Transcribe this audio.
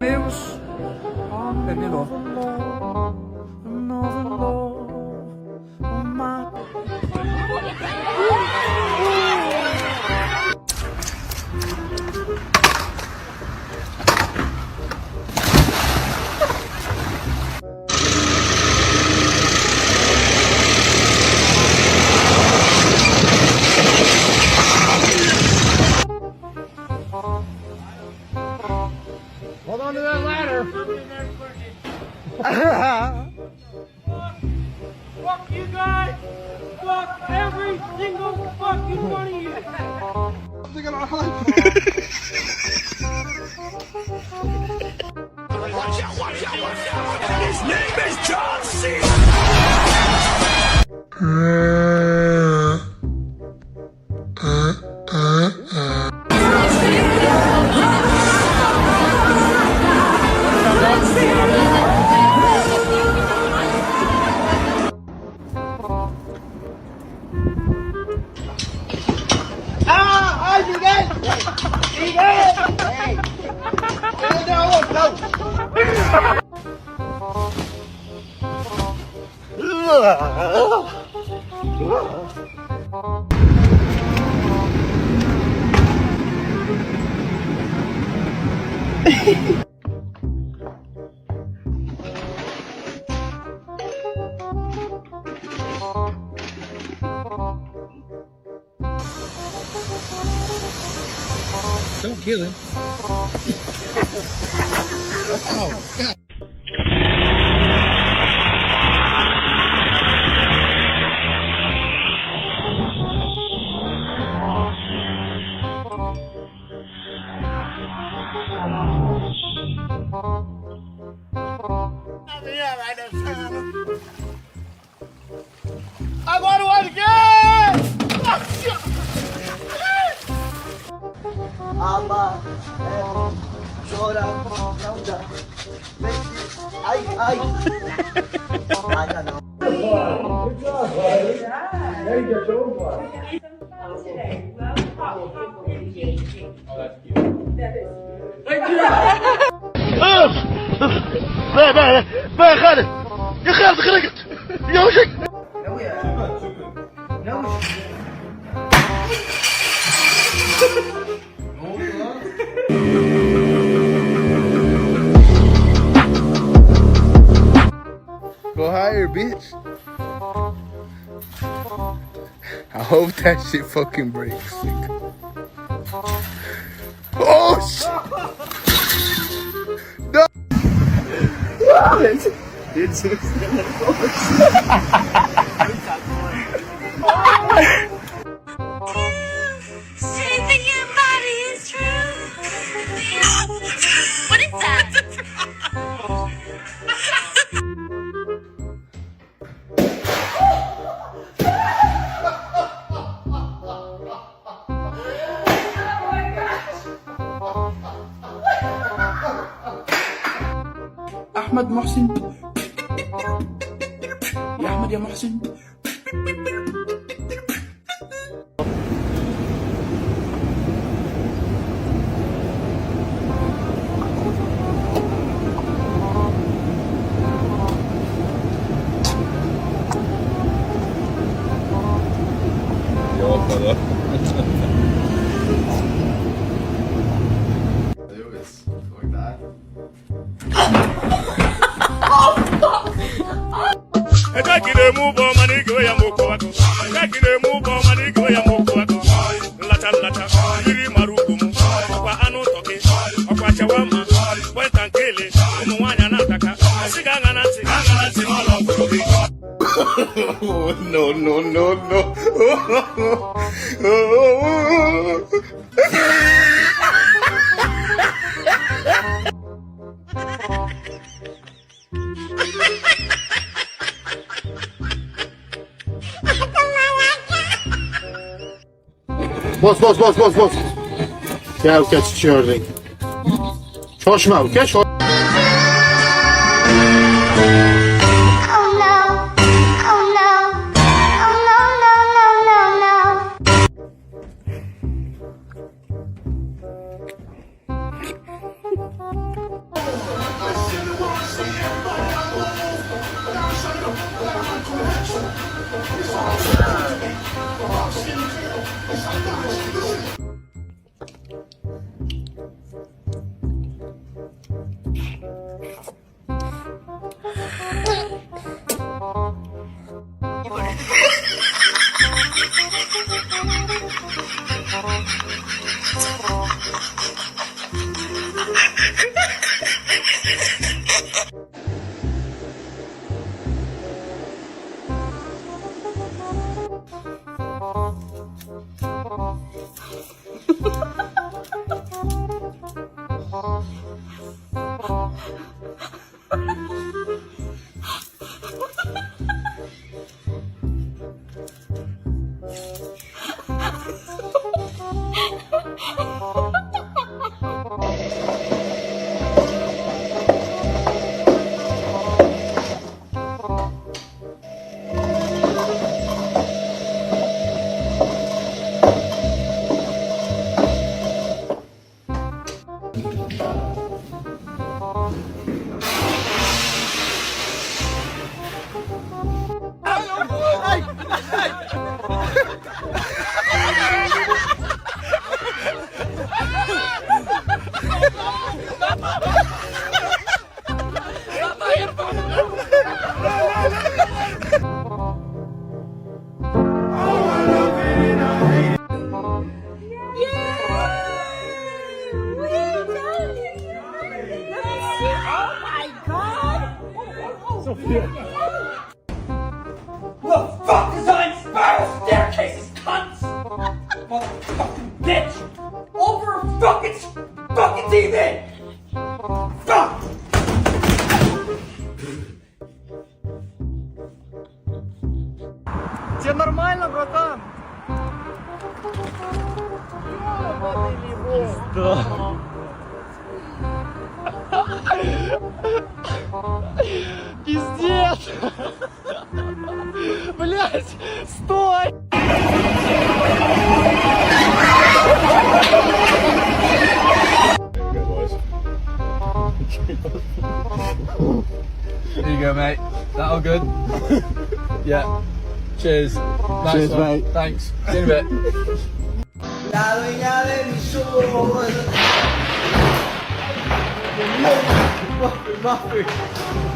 Deus, é de novo. Hold on to that ladder. Fuck you guys! Fuck every single fucking one of you! Watch out, watch out, watch out! His name is John C. Don't kill him. Oh, God. I want to watch again! Ama chora, não dá. Ai, ai. Ai, não. بقى خالد يا خالد غرقت يا وشك Go higher, bitch. I hope that shit fucking breaks. Oh shit! No! It's Saving your body is true. What is that? أحمد محسن يا أحمد يا محسن Move on, money, go, ya moko wako. Move on, money, go, ya moko wako. Lata, lata, iri marugumu. Okwa anu toke, okwa chawama. Wenta nkele, umuwanya nataka. Siganga nati, all of you. No, no, no, no. Bas. Gel geç içiyordun. Çoşma geç. The fuck design spiral staircases, cunts! Motherfucking bitch! Over a fucking TV! Fuck! Тебе нормально, братан? Да. Пиздец! Блять! Стой! Here you go, mate. That all good? Yeah. Cheers. Nice Cheers, one. mate. Thanks. See you in a bit. La dueña de mis ojos. Muffy.